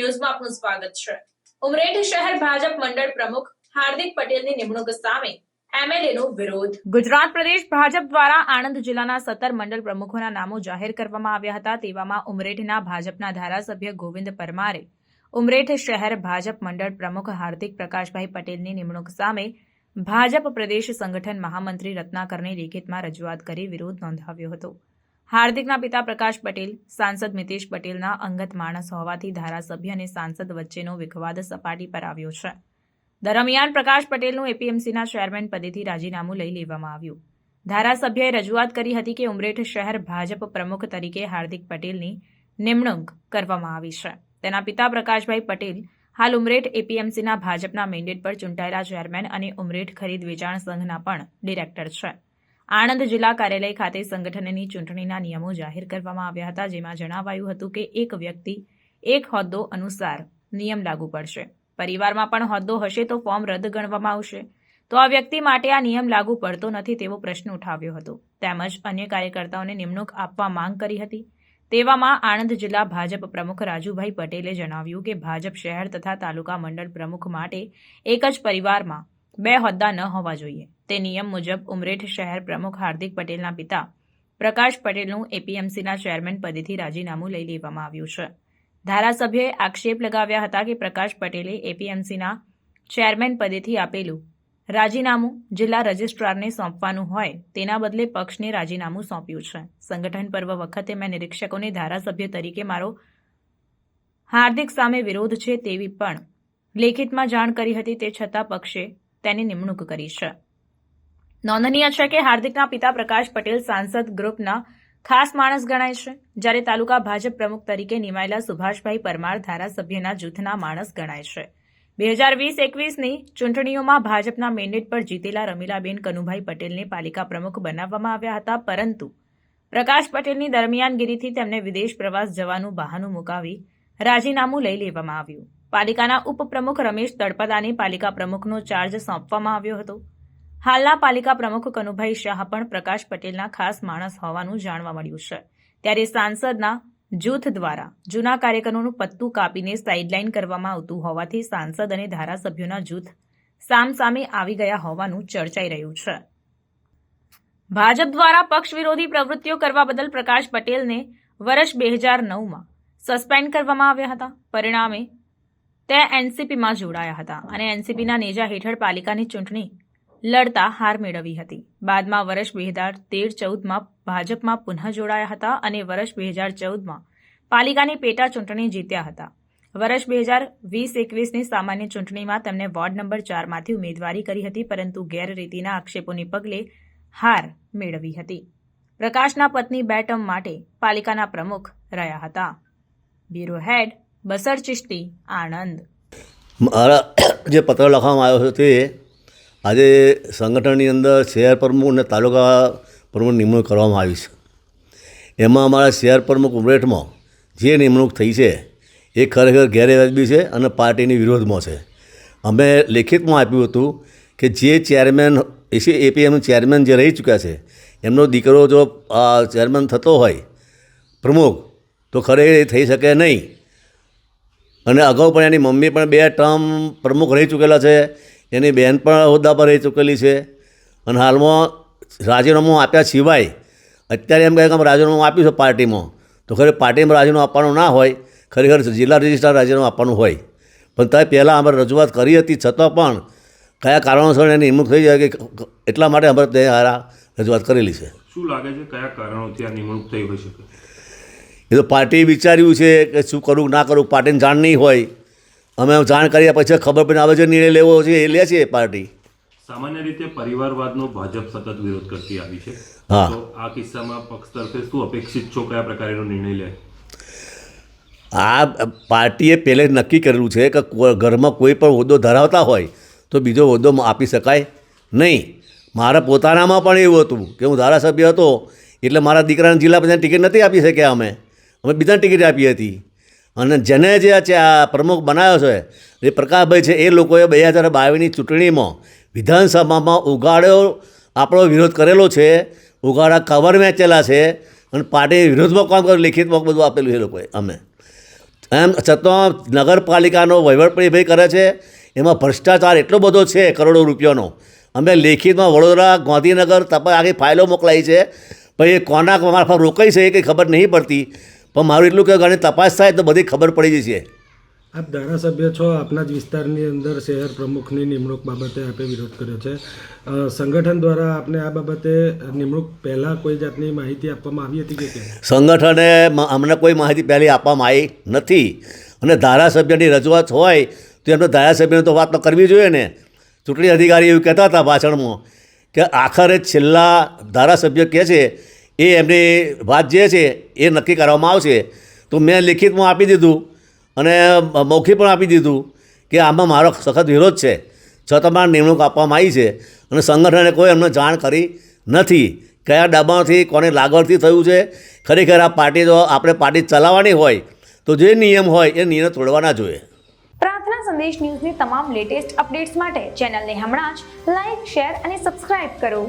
ન્યૂઝમાં આપનું સ્વાગત છે। ઉમરેઠ શહેર ભાજપ મંડળ પ્રમુખ હાર્દિક પટેલની નિમણૂક સામે એમએલએનો વિરોધ। ગુજરાત પ્રદેશ ભાજપ દ્વારા આણંદ જિલ્લાના 17 મંડળ પ્રમુખોના નામો જાહેર કરવામાં આવ્યા હતા। તેવામાં ઉમરેઠના ભાજપના ધારાસભ્ય ગોવિંદ પરમારે ઉમરેઠ શહેર ભાજપ મંડળ પ્રમુખ હાર્દિક પ્રકાશભાઈ પટેલની નિમણૂક સામે ભાજપ પ્રદેશ સંગઠન મહામંત્રી રત્નાકરને લેખિતમાં રજૂઆત કરી વિરોધ નોંધાવ્યો હતો। હાર્દિકના પિતા પ્રકાશ પટેલ સાંસદ મિતેશ પટેલના અંગત માણસ હોવાથી ધારાસભ્ય અને સાંસદ વચ્ચેનો વિવાદ સપાટી પર આવ્યો છે। દરમિયાન પ્રકાશ પટેલનું એપીએમસીના ચેરમેન પદેથી રાજીનામું લઈ લેવામાં આવ્યું। ધારાસભ્યએ રજૂઆત કરી હતી કે ઉમરેઠ શહેર ભાજપ પ્રમુખ તરીકે હાર્દિક પટેલની નિમણૂક કરવામાં આવી છે। તેના પિતા પ્રકાશભાઈ પટેલ હાલ ઉમરેઠ એપીએમસીના ભાજપના મેન્ડેટ પર ચૂંટાયેલા ચેરમેન અને ઉમરેઠ ખરીદ વેચાણ સંઘના પણ ડિરેક્ટર છે। આણંદ જિલ્લા કાર્યાલય ખાતે સંગઠનની ચૂંટણીના નિયમો જાહેર કરવામાં આવ્યા હતા, જેમાં જણાવાયું હતું કે એક વ્યક્તિ એક હોદ્દો અનુસાર નિયમ લાગુ પડશે। પરિવારમાં પણ હોદ્દો હશે તો ફોર્મ રદ ગણવામાં આવશે, તો આ વ્યક્તિ માટે આ નિયમ લાગુ પડતો નથી તેવો પ્રશ્ન ઉઠાવ્યો હતો। તેમજ અન્ય કાર્યકર્તાઓને નિમણૂક આપવા માંગ કરી હતી। તેવામાં આણંદ જિલ્લા ભાજપ પ્રમુખ રાજુભાઈ પટેલે જણાવ્યું કે ભાજપ શહેર તથા તાલુકા મંડળ પ્રમુખ માટે એક જ પરિવારમાં 2 હોદ્દા ન હોવા જોઈએ। તે નિયમ મુજબ ઉમરેઠ શહેર પ્રમુખ હાર્દિક પટેલના પિતા પ્રકાશ પટેલનું એપીએમસીના ચેરમેન પદેથી રાજીનામું લઈ લેવામાં આવ્યું છે। ધારાસભ્યએ આક્ષેપ લગાવ્યા હતા કે પ્રકાશ પટેલે એપીએમસીના ચેરમેન પદેથી આપેલું રાજીનામું જિલ્લા રજિસ્ટ્રારને સોંપવાનું હોય તેના બદલે પક્ષને રાજીનામું સોંપ્યું છે। સંગઠન પર્વ વખતે મેં નિરીક્ષકોને ધારાસભ્ય તરીકે મારો હાર્દિક સામે વિરોધ છે તેવી પણ લેખિતમાં જાણ કરી હતી, તે છતાં પક્ષે તેની નિમણૂક કરી છે। નોંધનીય છે કે હાર્દિકના પિતા પ્રકાશ પટેલ સાંસદ ગ્રુપના ખાસ માણસ ગણાય છે, જ્યારે તાલુકા ભાજપ પ્રમુખ તરીકે નિમાયેલા સુભાષભાઈ પરમાર ધારાસભ્યના જૂથના માણસ ગણાય છે। 2020-21ની ચૂંટણીઓમાં ભાજપના મેન્ડેટ પર જીતેલા રમીલાબેન કનુભાઈ પટેલને પાલિકા પ્રમુખ બનાવવામાં આવ્યા હતા, પરંતુ પ્રકાશ પટેલની દરમિયાનગીરીથી તેમને વિદેશ પ્રવાસ જવાનું બહાનું મુકાવી રાજીનામું લઈ લેવામાં આવ્યું। પાલિકાના ઉપપ્રમુખ રમેશ તળપદાને પાલિકા પ્રમુખનો ચાર્જ સોંપવામાં આવ્યો હતો। હાલના પાલિકા પ્રમુખ કનુભાઈ શાહ પણ પ્રકાશ પટેલના ખાસ માણસ હોવાનું જાણવા મળ્યું છે, ત્યારે સાંસદના જૂથ દ્વારા જૂના કાર્યકરોનું પત્તું કાપીને સાઇડલાઇન કરવામાં આવતું હોવાથી સાંસદ અને ધારાસભ્યોના જૂથ સામસામે આવી ગયા હોવાનું ચર્ચાઈ રહ્યું છે। ભાજપ દ્વારા પક્ષ વિરોધી પ્રવૃત્તિઓ કરવા બદલ પ્રકાશ પટેલને વર્ષ 2009માં સસ્પેન્ડ કરવામાં આવ્યા હતા। પરિણામે તે એનસીપીમાં જોડાયા હતા અને એનસીપીના નેજા હેઠળ પાલિકાની ચૂંટણી લડતા હાર મેળવી હતી। બાદમાં વર્ષ 2013-14માં ભાજપમાં પુનઃ જોડાયા હતા અને વર્ષ 2014માં પાલિકાની પેટા ચૂંટણી જીત્યા હતા। વર્ષ 2020-21ની સામાન્ય ચૂંટણીમાં તેમને વોર્ડ નંબર 4માંથી ઉમેદવારી કરી હતી, પરંતુ ગેરરીતિના આક્ષેપોને પગલે હાર મેળવી હતી। પ્રકાશના પત્ની 2 ટર્મ માટે પાલિકાના પ્રમુખ રહ્યા હતા। બ્યુરો હેડ બસર ચિશ્તી, આણંદ। મારા જે પત્ર લખવામાં આવ્યો છે તે આજે સંગઠનની અંદર શહેર પ્રમુખ અને તાલુકા પ્રમુખ નિમણૂક કરવામાં આવી છે। એમાં અમારા શહેર પ્રમુખ ઉમરેઠમાં જે નિમણૂક થઈ છે એ ખરેખર ગેરવાજબી છે અને પાર્ટીની વિરોધમાં છે। અમે લેખિતમાં આપ્યું હતું કે જે ચેરમેન એપીએમ ચેરમેન જે રહી ચૂક્યા છે એમનો દીકરો જો ચેરમેન થતો હોય પ્રમુખ તો ખરેખર એ થઈ શકે નહીં, અને અગાઉ પણ એની મમ્મી પણ 2 ટર્મ પ્રમુખ રહી ચૂકેલા છે, એની બહેન પણ હોદ્દા પર રહી ચૂકેલી છે, અને હાલમાં રાજીનામું આપ્યા સિવાય અત્યારે એમ કહે કે અમે રાજીનામું આપ્યું છે પાર્ટીમાં, તો ખરેખર પાર્ટીમાં રાજીનામું આપવાનું ના હોય, ખરેખર જિલ્લા રજિસ્ટ્રાર રાજીનામું આપવાનું હોય। પણ ત્યાં પહેલાં અમે રજૂઆત કરી હતી, છતાં પણ કયા કારણોસર એની નિમણૂક થઈ જાય કે એટલા માટે અમે ત્યાં રજૂઆત કરેલી છે। શું લાગે છે કયા કારણોથી આ નિમણૂક થઈ હોઈ શકે? એ તો પાર્ટીએ વિચાર્યું છે કે શું કરવું ના કરવું, પાર્ટીને જાણ નહીં હોય, અમે જાણ કર્યા પછી ખબર પડીને આવે છે નિર્ણય લેવો છે એ લે છે પાર્ટી। સામાન્ય રીતે પરિવારવાદનો ભાજપ સતત વિરોધ કરતી આવી છે, હા, તો આ કિસ્સામાં પક્ષ તરફે શું અપેક્ષિત છો, કયા પ્રકારનો નિર્ણય લે? આ પાર્ટીએ પહેલે નક્કી કરેલું છે કે ઘરમાં કોઈ પણ હોદ્દો ધરાવતા હોય તો બીજો હોદ્દો આપી શકાય નહીં। મારા પોતાનામાં પણ એવું હતું કે હું ધારાસભ્ય હતો એટલે મારા દીકરાને જિલ્લા પંચાયત ટિકિટ નથી આપી શક્યા, અમે બીજાને ટિકિટ આપી હતી, અને જેને જે આ પ્રમુખ બનાવ્યો છે એ પ્રકાશભાઈ છે, એ લોકોએ 2022ની ચૂંટણીમાં વિધાનસભામાં ઉઘાડો આપણો વિરોધ કરેલો છે, ઉઘાડા કવર વેચેલા છે, અને પાર્ટી વિરોધમાં કામ કર્યું, લેખિતમાં બધું આપેલું છે લોકોએ અમે। એમ છતાં નગરપાલિકાનો વહીવટભાઈ કરે છે, એમાં ભ્રષ્ટાચાર એટલો બધો છે કરોડો રૂપિયાનો. અમે લેખિતમાં વડોદરા, ગાંધીનગર તપાસ આખી ફાઇલો મોકલાઈ છે, પણ એ કોના મારફત રોકાઈ છે એ કંઈ ખબર નહીં પડતી. પણ મારું એટલું કે ઘણી તપાસ થાય તો બધી ખબર પડી જશે. આપ ધારાસભ્ય છો, આપના જ વિસ્તારની અંદર શહેર પ્રમુખની નિમણૂક બાબતે આપે વિરોધ કર્યો છે. સંગઠન દ્વારા આપને આ બાબતે નિમણૂક પહેલાં કોઈ જાતની માહિતી આપવામાં આવી હતી કે કેમ? સંગઠને અમને કોઈ માહિતી પહેલી આપવામાં આવી નથી. અને ધારાસભ્યની રજૂઆત હોય તો એમને ધારાસભ્યને તો વાત તો કરવી જોઈએ ને. ચૂંટણી અધિકારી એવું કહેતા હતા ભાષણમાં કે આખરે છેલ્લા ધારાસભ્ય કહે છે એ એમની વાત જે છે એ નક્કી કરવામાં આવશે. તો મેં લિખિતમાં આપી દીધું અને મૌખિક પણ આપી દીધું કે આમાં મારો સખત વિરોધ છે, છતાં મારે નિમણૂક આપવામાં આવી છે. અને સંગઠને કોઈ અમને જાણ કરી નથી. કયા દબાણથી, કોને લાગવડથી થયું છે. ખરેખર આ પાર્ટી જો આપણે પાર્ટી ચલાવવાની હોય તો જે નિયમ હોય એ નિયમ તોડવાના જોઈએ. પ્રાર્થના સંદેશ ન્યૂઝની તમામ લેટેસ્ટ અપડેટ્સ માટે ચેનલને હમણાં જ લાઇક, શેર અને સબસ્ક્રાઇબ કરો.